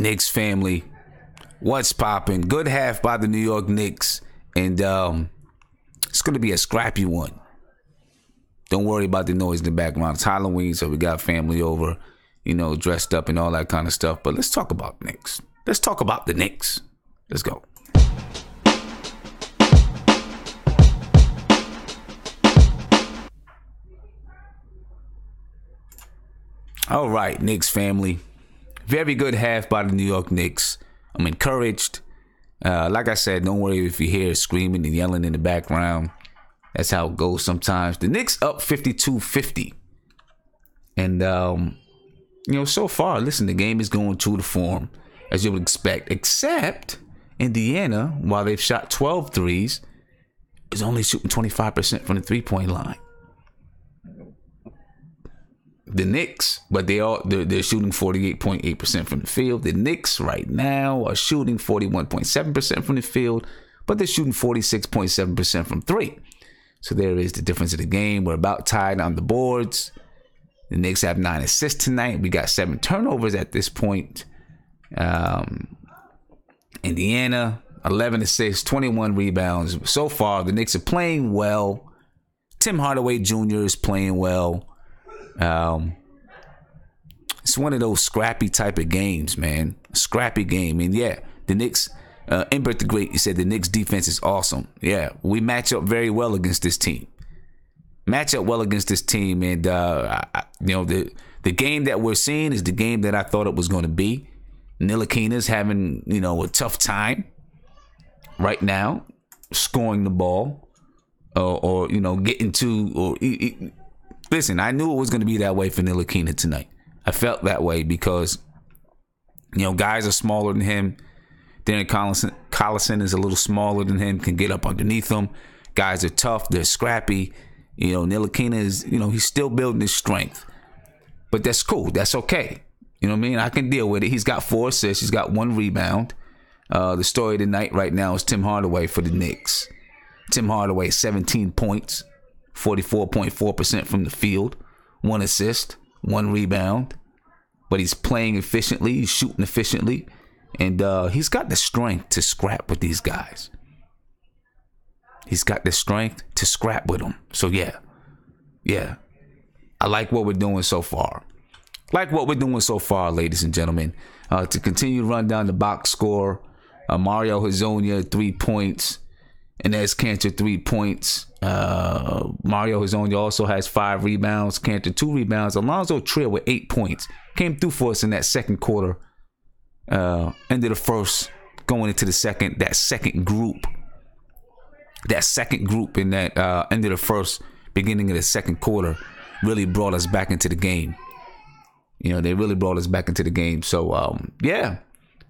Knicks family, what's popping? Good half by the New York Knicks, and it's going to be a scrappy one. Don't worry about the noise in the background. It's Halloween, so we got family over, dressed up and all that kind of stuff. But let's talk about Knicks. Let's talk about the Knicks. Let's go. All right, Knicks family. Very good half by the New York Knicks. I'm encouraged. Like I said, don't worry if you hear screaming and yelling in the background. That's how it goes sometimes. The Knicks up 52-50. And, so far, listen, the game is going true to form, as you would expect. Except Indiana, while they've shot 12 threes, is only shooting 25% from the three-point line. The Knicks, but they're shooting 48.8% from the field. The Knicks right now are shooting 41.7% from the field, but they're shooting 46.7% from three. So there is the difference of the game. We're about tied on the boards. The Knicks have 9 assists tonight. We got 7 turnovers at this point. Indiana, 11 assists, 21 rebounds. So far, the Knicks are playing well. Tim Hardaway Jr. is playing well. It's one of those scrappy type of games, man. Scrappy game. And yeah, the Knicks, Imbert the Great, he said the Knicks defense is awesome. Yeah, we match up very well against this team. And the game that we're seeing is the game that I thought it was going to be. Ntilikina's having, a tough time right now scoring the ball or getting to listen, I knew it was going to be that way for Ntilikina tonight. I felt that way because, guys are smaller than him. Darren Collison is a little smaller than him, can get up underneath him. Guys are tough. They're scrappy. Ntilikina is, he's still building his strength. But that's cool. That's okay. You know what I mean? I can deal with it. He's got 4 assists. He's got 1 rebound. The story of the night right now is Tim Hardaway for the Knicks. Tim Hardaway, 17 points. 44.4% from the field, 1 assist, 1 rebound, but he's playing efficiently, he's shooting efficiently, and he's got the strength to scrap with these guys. He's got the strength to scrap with them. So yeah, I like what we're doing so far. Ladies and gentlemen. To continue to run down the box score, Mario Hezonja, 3 points. Enes Kanter, 3 points. Mario Hezonja also has 5 rebounds. Kanter, 2 rebounds. Alonzo Trier with 8 points. Came through for us in that second quarter. End of the first, going into the second. That second group in that end of the first, beginning of the second quarter, really brought us back into the game. They really brought us back into the game. So yeah.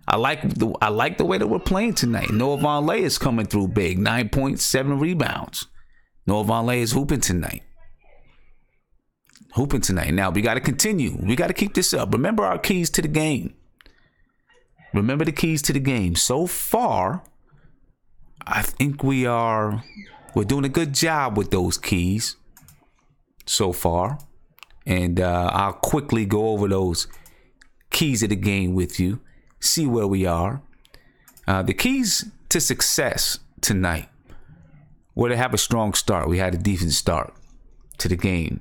I like the way that we're playing tonight. Noah Vonleh is coming through big. 9 points, 7 rebounds. Noah Vonleh is hooping tonight. Now, we got to continue. We got to keep this up. Remember our keys to the game. Remember the keys to the game. So far, I think we're doing a good job with those keys so far. And I'll quickly go over those keys of the game with you. See where we are. The keys to success tonight were to have a strong start. We had a decent start to the game.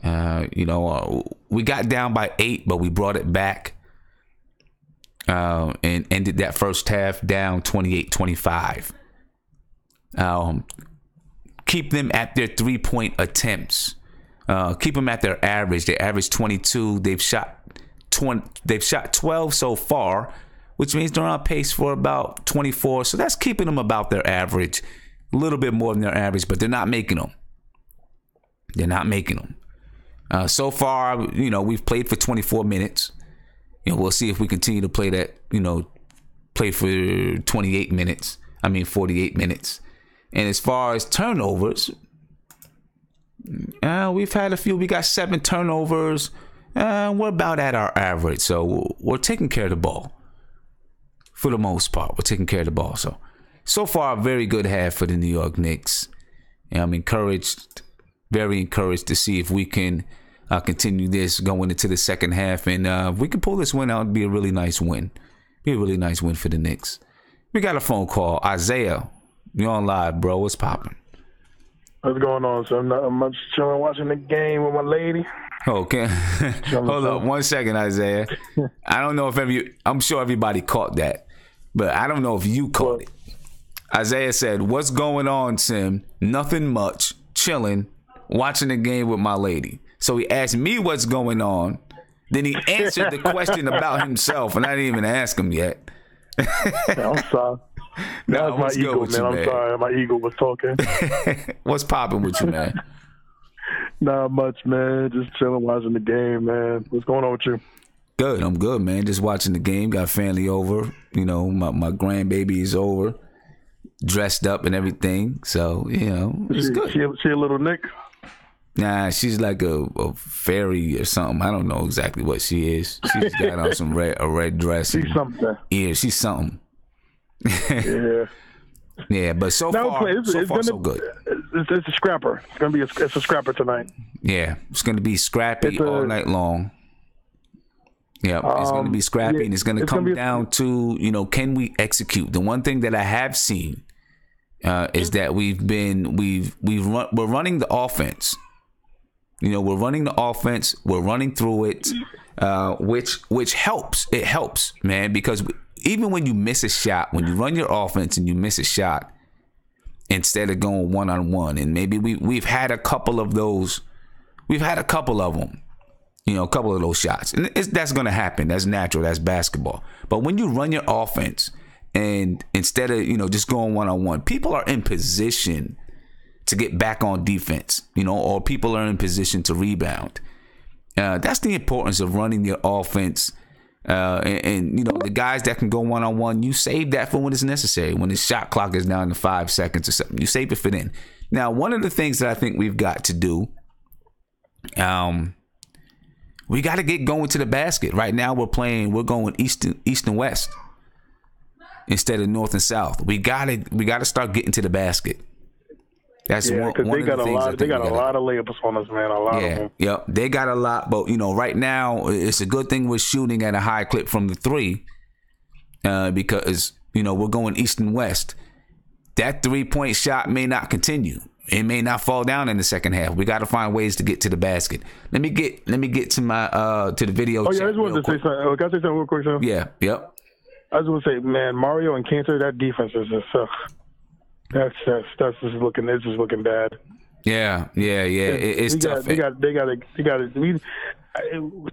We got down by 8, but we brought it back and ended that first half down 28-25. Keep them at their 3-point attempts. Keep them at their average. They average 22. They've shot 12 so far, which means they're on pace for about 24. So that's keeping them about their average, a little bit more than their average, but they're not making them. So far, we've played for 24 minutes. We'll see if we continue to play that, play for 48 minutes. 48 minutes. And as far as turnovers, we've had a few. We got 7 turnovers. We're about at our average, so we're taking care of the ball. For the most part, we're taking care of the ball. So far, a very good half for the New York Knicks. And I'm encouraged, very encouraged to see if we can continue this going into the second half. And if we can pull this win out, it'd be a really nice win. Be a really nice win for the Knicks. We got a phone call. Isaiah, you're on live, bro. What's popping? What's going on? So I'm just chilling, watching the game with my lady. Okay. Hold up 1 second, Isaiah. I don't know if I'm sure everybody caught that, but I don't know if you caught it. Isaiah said, "What's going on, Sim? Nothing much. Chilling, watching the game with my lady." So he asked me what's going on. Then he answered the question about himself, and I didn't even ask him yet. I'm sorry. That was my ego, man. I'm sorry. My ego was talking. What's popping with you, man? Not much, man. Just chilling, watching the game, man. What's going on with you? Good. I'm good, man. Just watching the game. Got family over. You know, my grandbaby is over, dressed up and everything. So, you know, it's good. She a little Nick? Nah, she's like a fairy or something. I don't know exactly what she is. She's got on a red dress. She's something. Yeah, she's something. Yeah. Yeah, but so far, so good. It's a scrapper. It's a scrapper tonight. Yeah, it's going to be scrappy all night long. Yeah, it's going to be scrappy, and it's going to come down to, you know, can we execute? The one thing that I have seen is that we're running the offense. You know, we're running the offense. We're running through it, which helps. It helps, man, because even when you miss a shot, when you run your offense and you miss a shot, instead of going one-on-one, and maybe we've had a couple of those. We've had a couple of them. You know, a couple of those shots. And that's going to happen. That's natural. That's basketball. But when you run your offense and instead of, you know, just going one-on-one, people are in position to get back on defense, you know, or people are in position to rebound. That's the importance of running your offense. And, you know, the guys that can go one-on-one, you save that for when it's necessary. When the shot clock is down to 5 seconds or something, you save it for then. Now, one of the things that I think we've got to do, we got to get going to the basket. Right now we're going east and west instead of north and south. We got to start getting to the basket. That's one of the things. They got a lot of layups on us, man. A lot of them. Yeah, they got a lot. But, you know, right now it's a good thing we're shooting at a high clip from the three because, you know, we're going east and west. That 3-point shot may not continue. It may not fall down in the second half. We got to find ways to get to the basket. Let me get to my to the video. Oh yeah, I just wanted to say something. Can I say something real quick, Sean? Yeah, yep. I just want to say, man, Mario and Cantor, that defense is just that's just looking. It's just looking bad. Yeah. It's tough. They got to.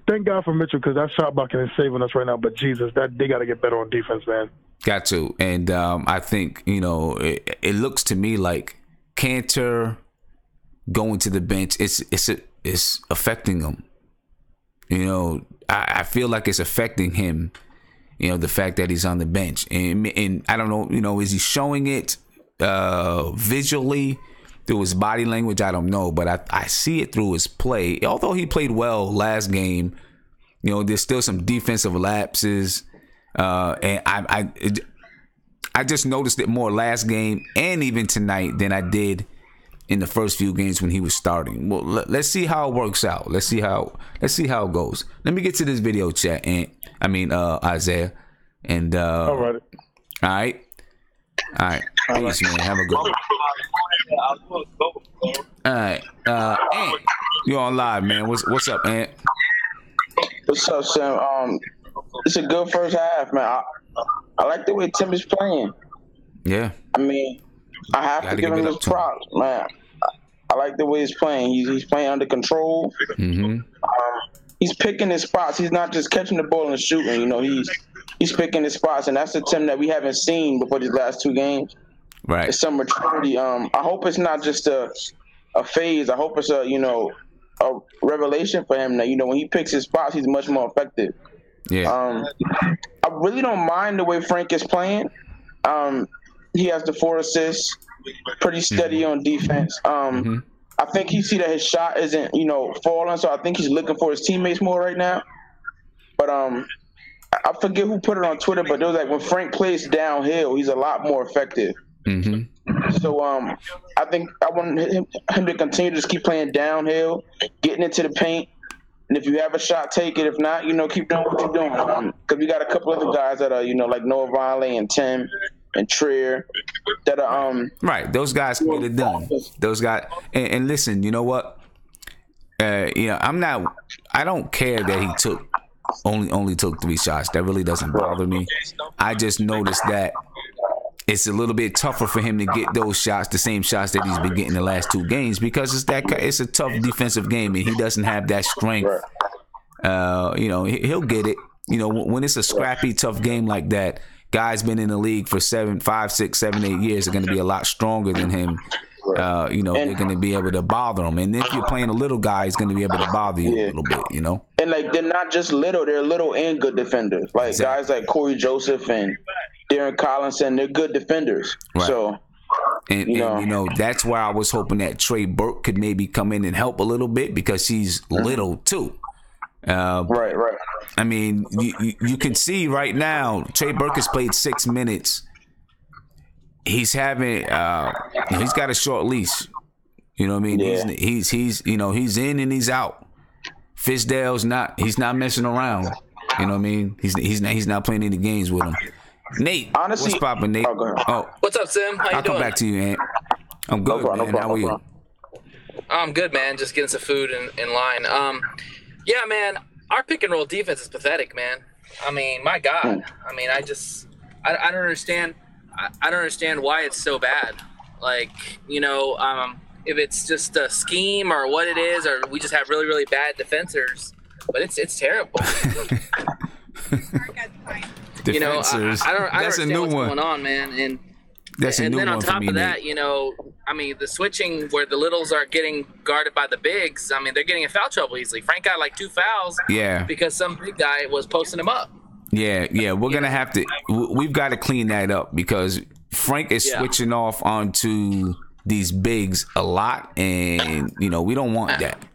Thank God for Mitchell because that shot blocking is saving us right now. But Jesus, they got to get better on defense, man. Got to, and I think, you know, it looks to me like Cantor going to the bench, it's affecting him. You know, I feel like it's affecting him. You know, the fact that he's on the bench, and I don't know. You know, is he showing it visually through his body language? I don't know, but I see it through his play. Although he played well last game, you know, there's still some defensive lapses, and I just noticed it more last game and even tonight than I did in the first few games when he was starting. Well, let's see how it works out. Let's see how it goes. Let me get to this video chat, and Isaiah, and all right. Peace, man. Have a good one. All right, Ant, you're on live, man. What's up, Ant? What's up, Sam? It's a good first half, man. I like the way Tim is playing. Yeah. I mean, I have to give him his props, man. I like the way he's playing. He's playing under control. Mm-hmm. He's picking his spots. He's not just catching the ball and shooting. You know, he's picking his spots, and that's a Tim that we haven't seen before these last two games. Right. It's some maturity. I hope it's not just a phase. I hope it's a revelation for him that, you know, when he picks his spots, he's much more effective. Yeah. I really don't mind the way Frank is playing. He has the 4 assists, pretty steady on defense. I think he see that his shot isn't, you know, falling, so I think he's looking for his teammates more right now. But I forget who put it on Twitter, but it was like when Frank plays downhill, he's a lot more effective. Mm-hmm. So I think I want him to continue to just keep playing downhill, getting into the paint. And if you have a shot, take it. If not, you know, keep doing what you're doing. because we got a couple other guys that are, like Noah Vonleh and Tim and Trier that are right. Those guys can get it done. Those guys, and listen, you know what? I don't care that he only took 3 shots. That really doesn't bother me. I just noticed that it's a little bit tougher for him to get those shots, the same shots that he's been getting the last 2 games, because it's a tough defensive game and he doesn't have that strength. He'll get it. When it's a scrappy, tough game like that, guys been in the league for 5, 6, 7, 8 years are going to be a lot stronger than him. They're going to be able to bother him. And if you're playing a little guy, he's going to be able to bother you a little bit, And, they're not just little. They're little and good defenders. Guys like Corey Joseph and Darren Collinson, they're good defenders. Right. So, and that's why I was hoping that Trey Burke could maybe come in and help a little bit, because he's little too. Right. I mean, you can see right now, Trey Burke has played 6 minutes. He's having, he's got a short lease. You know what I mean? Yeah. He's he's in and he's out. Fizdale's he's not messing around. You know what I mean? He's not playing any games with him. Nate, honestly, what's poppin', Nate? What's up, Sim? How you doing? I'll come back to you, Ant. I'm good, man. How are you? I'm good, man. Just getting some food in line. Yeah, man. Our pick and roll defense is pathetic, man. I mean, my God. I mean, I don't understand. I don't understand why it's so bad. If it's just a scheme or what it is, or we just have really, really bad defenders. But it's terrible. Defensors. I don't understand what's going on, man. And that's a new then one on top for me, of that, Nate. the switching where the littles are getting guarded by the bigs. I mean, they're getting in foul trouble easily. Frank got 2 fouls. Yeah. Because some big guy was posting him up. Yeah. We're gonna have to. We've got to clean that up, because Frank is switching off onto these bigs a lot, and we don't want that.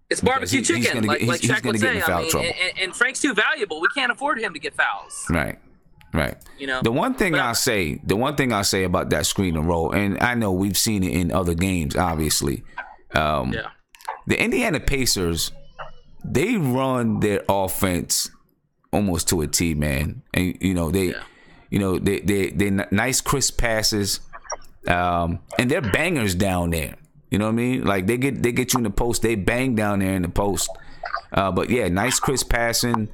It's barbecue chicken, like Shaq would say. And Frank's too valuable. We can't afford him to get fouls. Right. The one thing I'll say about that screen and roll, and I know we've seen it in other games, obviously. The Indiana Pacers, they run their offense almost to a T, man. And they nice crisp passes, and they're bangers down there. You know what I mean? They get you in the post, they bang down there in the post. But yeah, nice crisp passing.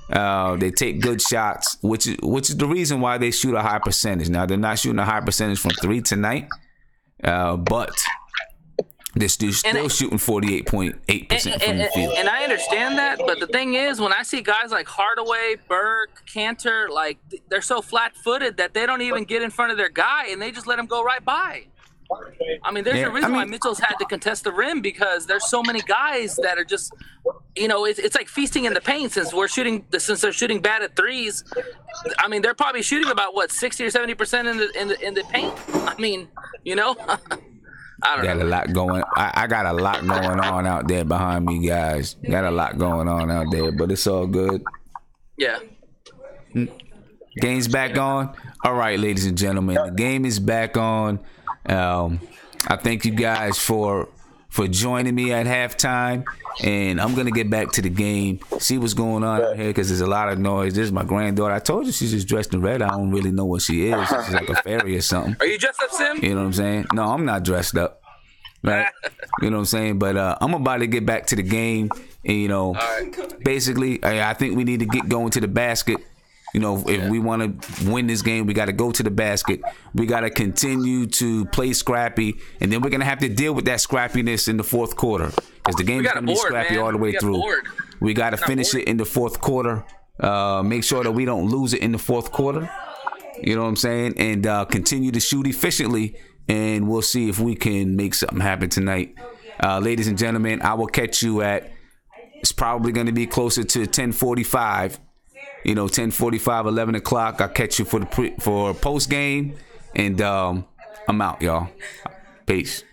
They take good shots, which is the reason why they shoot a high percentage. Now they're not shooting a high percentage from 3 tonight, but they're still shooting 48.8% from the field. And I understand that, but the thing is, when I see guys like Hardaway, Burke, Cantor, they're so flat-footed that they don't even get in front of their guy, and they just let him go right by. I mean, there's a reason why Mitchell's had to contest the rim, because there's so many guys that are just, it's like feasting in the paint since they're shooting bad at threes. I mean, they're probably shooting about 60 or 70% in the paint. I mean, I don't know. I got a lot going on out there behind me, guys. Got a lot going on out there, but it's all good. Yeah. Game's back on. All right, ladies and gentlemen, the game is back on. I thank you guys for joining me at halftime, and I'm gonna get back to the game, see what's going on out here, because there's a lot of noise. This is my granddaughter. I told you she's just dressed in red. I don't really know what she is. She's like a fairy or something. Are you dressed up, Sim? You know what I'm saying? No, I'm not dressed up. Right? You know what I'm saying? But I'm about to get back to the game, and basically, I think we need to get going to the basket. If we want to win this game, we got to go to the basket. We got to continue to play scrappy, and then we're going to have to deal with that scrappiness in the fourth quarter, because the game is going to be scrappy all the way through. We got to finish it in the fourth quarter. Make sure that we don't lose it in the fourth quarter. You know what I'm saying? And continue to shoot efficiently, and we'll see if we can make something happen tonight. Ladies and gentlemen, I will catch you it's probably going to be closer to 10:45. 10:45, 11 o'clock. I'll catch you for post game, and I'm out, y'all. Peace.